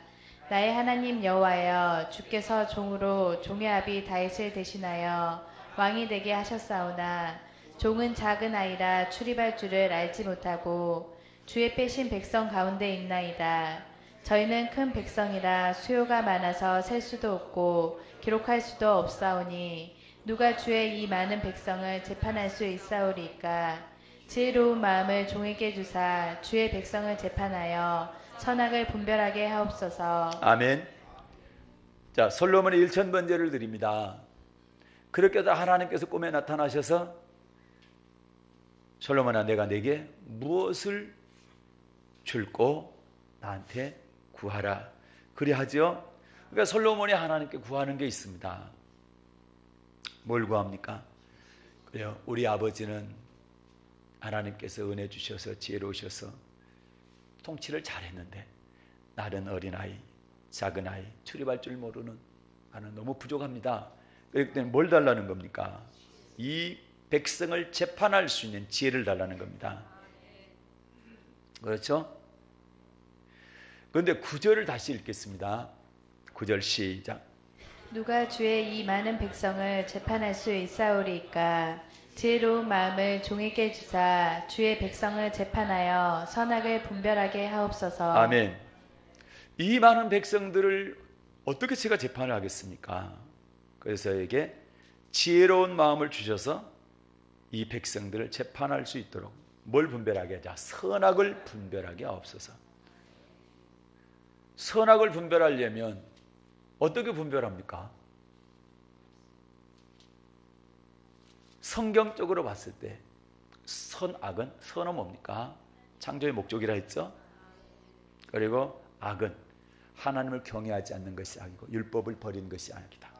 B: 나의 하나님 여호와여, 주께서 종으로 종의 아비 다윗을 대신하여 왕이 되게 하셨사오나 종은 작은 아이라 출입할 줄을 알지 못하고 주의 빼신 백성 가운데 있나이다. 저희는 큰 백성이라 수요가 많아서 셀 수도 없고 기록할 수도 없사오니 누가 주의 이 많은 백성을 재판할 수 있사오리까. 지혜로운 마음을 종에게 주사 주의 백성을 재판하여 선악을 분별하게 하옵소서.
A: 아멘. 자, 솔로몬이 1000번제를 드립니다. 그렇게 해서 하나님께서 꿈에 나타나셔서 솔로몬아, 내가 네게 무엇을 줄고 나한테 구하라. 그래 하죠. 그러니까 솔로몬이 하나님께 구하는 게 있습니다. 뭘 구합니까? 그래요. 우리 아버지는 하나님께서 은혜 주셔서 지혜로우셔서 통치를 잘했는데 나는 어린아이, 작은 아이, 출입할 줄 모르는 나는 너무 부족합니다. 그렇기 때문에 뭘 달라는 겁니까? 이 백성을 재판할 수 있는 지혜를 달라는 겁니다. 그렇죠? 그런데 9절을 다시 읽겠습니다. 9절 시작.
B: 누가 주의 이 많은 백성을 재판할 수 있사오리까. 지혜로운 마음을 종에게 주사 주의 백성을 재판하여 선악을 분별하게 하옵소서.
A: 아멘. 이 많은 백성들을 어떻게 제가 재판을 하겠습니까? 그래서 저에게 지혜로운 마음을 주셔서 이 백성들을 재판할 수 있도록 뭘 분별하게 하자? 선악을 분별하게 하옵소서. 선악을 분별하려면 어떻게 분별합니까? 성경적으로 봤을 때 선악은, 선은 뭡니까? 창조의 목적이라 했죠. 그리고 악은 하나님을 경외하지 않는 것이 악이고 율법을 버리는 것이 악이다.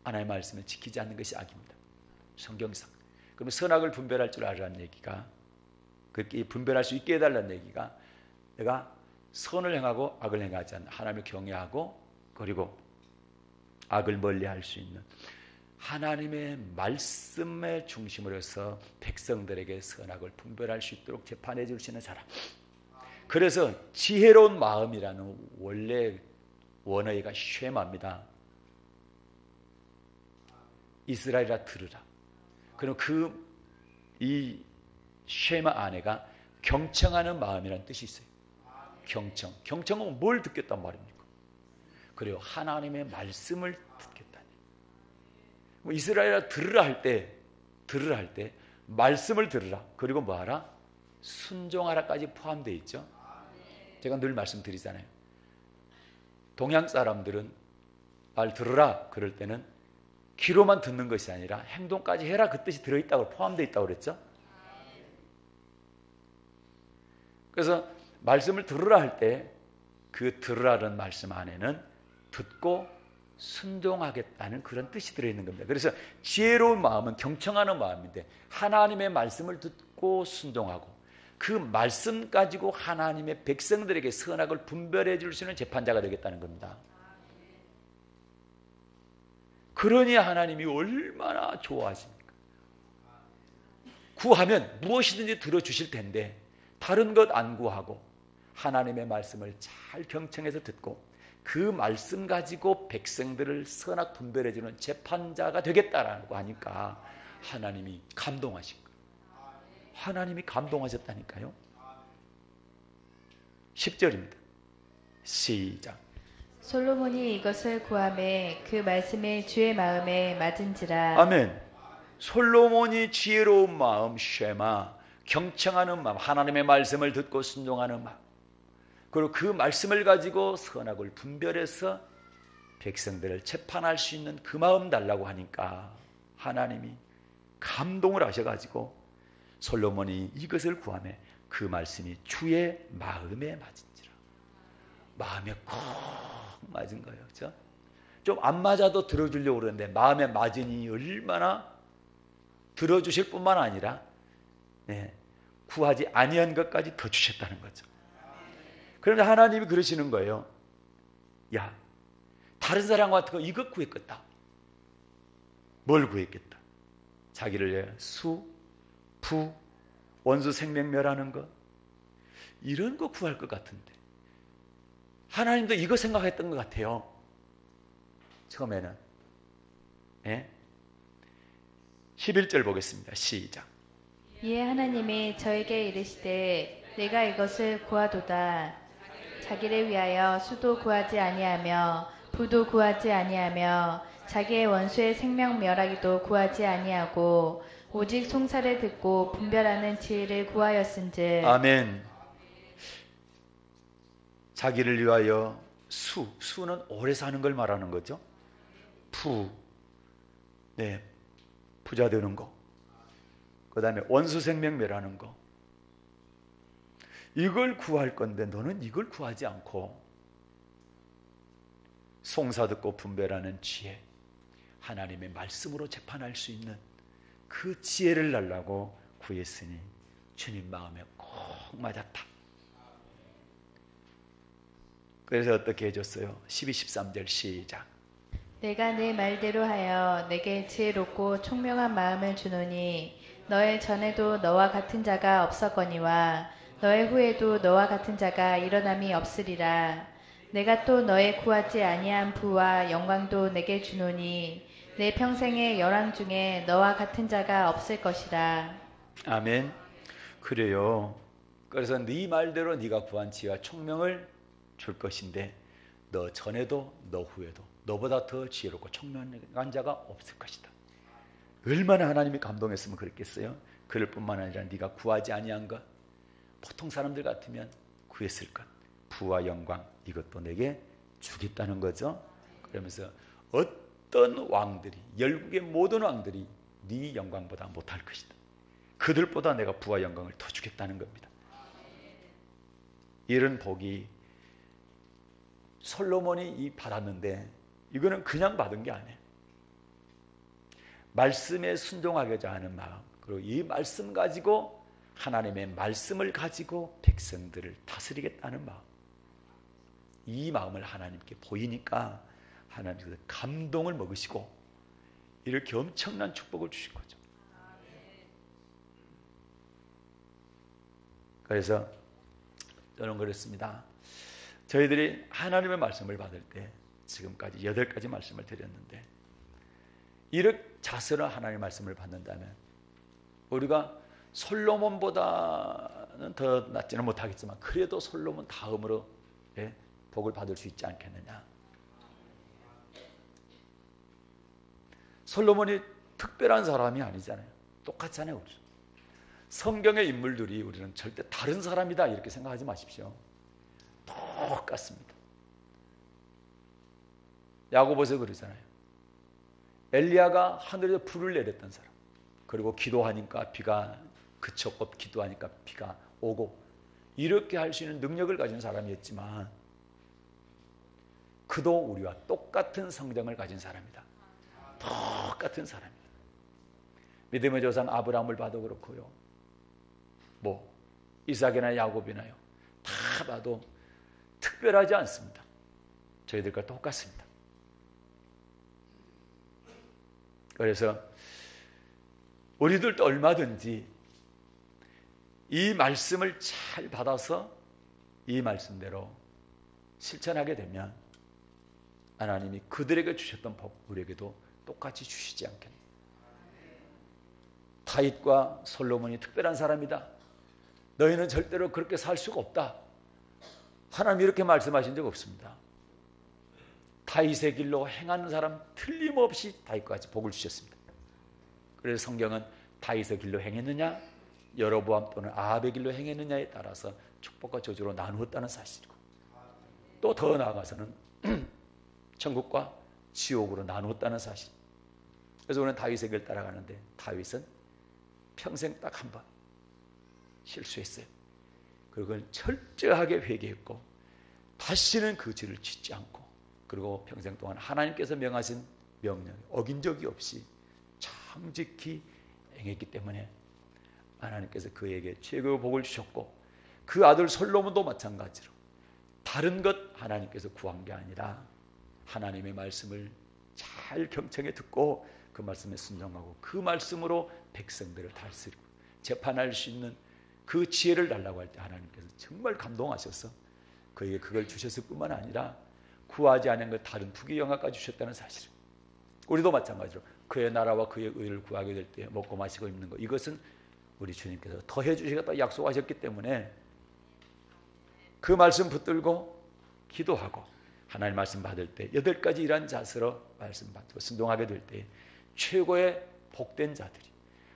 A: 하나님의 말씀을 지키지 않는 것이 악입니다. 성경상. 그러면 선악을 분별할 줄 알라는 얘기가, 그렇게 분별할 수 있게 해달라는 얘기가, 내가 선을 행하고 악을 행하지 않는, 하나님을 경외하고 그리고 악을 멀리할 수 있는 하나님의 말씀의 중심으로 해서 백성들에게 선악을 분별할 수 있도록 재판해 주시는 사람. 그래서 지혜로운 마음이라는 원래 원어가 쉐마입니다. 이스라엘아 들으라. 그럼 이 쉐마 안에가 경청하는 마음이라는 뜻이 있어요. 경청. 경청은 뭘 듣겠단 말입니까? 그리고 하나님의 말씀을 듣겠다니. 이스라엘아 들으라 할 때 말씀을 들으라. 그리고 뭐하라? 순종하라까지 포함되어 있죠. 제가 늘 말씀드리잖아요. 동양 사람들은 말 들으라 그럴 때는 귀로만 듣는 것이 아니라 행동까지 해라 그 뜻이 들어있다고, 포함되어 있다고 그랬죠. 그래서 말씀을 들으라 할 때 그 들으라는 말씀 안에는 듣고 순종하겠다는 그런 뜻이 들어있는 겁니다. 그래서 지혜로운 마음은 경청하는 마음인데 하나님의 말씀을 듣고 순종하고 그 말씀 가지고 하나님의 백성들에게 선악을 분별해 줄 수 있는 재판자가 되겠다는 겁니다. 그러니 하나님이 얼마나 좋아하십니까? 구하면 무엇이든지 들어주실 텐데 다른 것 안 구하고 하나님의 말씀을 잘 경청해서 듣고 그 말씀 가지고 백성들을 선악 분별해 주는 재판자가 되겠다라고 하니까 하나님이 감동하신 거예요. 하나님이 감동하셨다니까요. 10절입니다. 시작.
B: 솔로몬이 이것을 구하매 그 말씀이 주의 마음에 맞은지라.
A: 아멘. 솔로몬이 지혜로운 마음, 쉐마, 경청하는 마음, 하나님의 말씀을 듣고 순종하는 마음, 그리고 그 말씀을 가지고 선악을 분별해서 백성들을 재판할 수 있는 그 마음 달라고 하니까 하나님이 감동을 하셔가지고 솔로몬이 이것을 구하매 그 말씀이 주의 마음에 맞은지라. 마음에 콕 맞은 거예요. 그렇죠? 좀 안 맞아도 들어주려고 그러는데 마음에 맞으니 얼마나 들어주실 뿐만 아니라 구하지 아니한 것까지 더 주셨다는 거죠. 그런데 하나님이 그러시는 거예요. 야, 다른 사람 같은 거 이것 구했겠다. 뭘 구했겠다? 자기를 위해 수, 부, 원수 생명멸하는 것, 이런 거 구할 것 같은데 하나님도 이거 생각했던 것 같아요. 처음에는. 11절 보겠습니다. 시작.
B: 이에 하나님이 저에게 이르시되 내가 이것을 구하도다. 자기를 위하여 수도 구하지 아니하며 부도 구하지 아니하며 자기의 원수의 생명 멸하기도 구하지 아니하고 오직 송사를 듣고 분별하는 지혜를 구하였은즉.
A: 아멘. 자기를 위하여 수는 오래 사는 걸 말하는 거죠. 부자 되는 거, 그 다음에 원수 생명 멸하는 거, 이걸 구할 건데 너는 이걸 구하지 않고 송사 듣고 분별하는 지혜, 하나님의 말씀으로 재판할 수 있는 그 지혜를 달라고 구했으니 주님 마음에 꼭 맞았다. 그래서 어떻게 해줬어요? 12, 13절 시작.
B: 내가 내 말대로 하여 내게 지혜롭고 총명한 마음을 주노니 너의 전에도 너와 같은 자가 없었거니와 너의 후에도 너와 같은 자가 일어남이 없으리라. 내가 또 너의 구하지 아니한 부와 영광도 내게 주노니 내 평생의 열왕 중에 너와 같은 자가 없을 것이라.
A: 아멘. 그래요. 그래서 네 말대로 네가 구한 지혜와 총명을 줄 것인데 너 전에도 너 후에도 너보다 더 지혜롭고 총명한 자가 없을 것이다. 얼마나 하나님이 감동했으면 그랬겠어요. 그럴 뿐만 아니라 네가 구하지 아니한 것, 보통 사람들 같으면 구했을 것, 부와 영광 이것도 내게 주겠다는 거죠. 그러면서 어떤 왕들이, 열국의 모든 왕들이 네 영광보다 못할 것이다. 그들보다 내가 부와 영광을 더 주겠다는 겁니다. 이런 복이 솔로몬이 받았는데 이거는 그냥 받은 게 아니에요. 말씀에 순종하고자 하는 마음, 그리고 이 말씀 가지고 하나님의 말씀을 가지고 백성들을 다스리겠다는 마음, 이 마음을 하나님께 보이니까 하나님께서 감동을 먹으시고 이렇게 엄청난 축복을 주신 거죠. 그래서 저는 그렇습니다. 저희들이 하나님의 말씀을 받을 때 지금까지 8가지 말씀을 드렸는데 이렇게 자세로 하나님의 말씀을 받는다면 우리가 솔로몬보다는 더 낫지는 못하겠지만 그래도 솔로몬 다음으로 복을 받을 수 있지 않겠느냐. 솔로몬이 특별한 사람이 아니잖아요. 똑같잖아요. 우리. 성경의 인물들이 우리는 절대 다른 사람이다 이렇게 생각하지 마십시오. 똑같습니다. 야고보서 그러잖아요. 엘리야가 하늘에서 불을 내렸던 사람, 그리고 기도하니까 비가 그쳤고 기도하니까 비가 오고 이렇게 할 수 있는 능력을 가진 사람이었지만 그도 우리와 똑같은 성정을 가진 사람이다. 똑같은 사람이다. 믿음의 조상 아브라함을 봐도 그렇고요. 이삭이나 야곱이나요. 다 봐도 특별하지 않습니다. 저희들과 똑같습니다. 그래서 우리들도 얼마든지 이 말씀을 잘 받아서 이 말씀대로 실천하게 되면 하나님이 그들에게 주셨던 복 우리에게도 똑같이 주시지 않겠나. 다윗과 솔로몬이 특별한 사람이다. 너희는 절대로 그렇게 살 수가 없다. 하나님이 이렇게 말씀하신 적 없습니다. 다윗의 길로 행하는 사람 틀림없이 다윗까지 복을 주셨습니다. 그래서 성경은 다윗의 길로 행했느냐 여로보암 또는 아합의 길로 행했느냐에 따라서 축복과 저주로 나누었다는 사실이고 또 더 나아가서는 천국과 지옥으로 나누었다는 사실. 그래서 우리는 다윗의 길을 따라가는데 다윗은 평생 딱 한 번 실수했어요. 그리고 그걸 철저하게 회개했고 다시는 그 죄를 짓지 않고 그리고 평생 동안 하나님께서 명하신 명령 어긴 적이 없이 정직히 행했기 때문에 하나님께서 그에게 최고의 복을 주셨고 그 아들 솔로몬도 마찬가지로 다른 것 하나님께서 구한 게 아니라 하나님의 말씀을 잘 경청해 듣고 그 말씀에 순종하고 그 말씀으로 백성들을 다스리고 재판할 수 있는 그 지혜를 달라고 할 때 하나님께서 정말 감동하셔서 그에게 그걸 주셨을 뿐만 아니라 구하지 않은 것 다른 부귀 영화까지 주셨다는 사실. 우리도 마찬가지로 그의 나라와 그의 의를 구하게 될 때 먹고 마시고 입는 것 이것은 우리 주님께서 더해 주시겠다 약속하셨기 때문에 그 말씀 붙들고 기도하고 하나님 말씀 받을 때 8가지 이러한 자세로 말씀 받고 순종하게 될 때 최고의 복된 자들이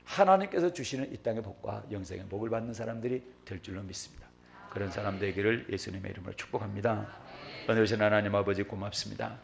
A: 하나님께서 주시는 이 땅의 복과 영생의 복을 받는 사람들이 될 줄로 믿습니다. 그런 사람 되기를 예수님의 이름으로 축복합니다. 은혜로우신 하나님 아버지 고맙습니다.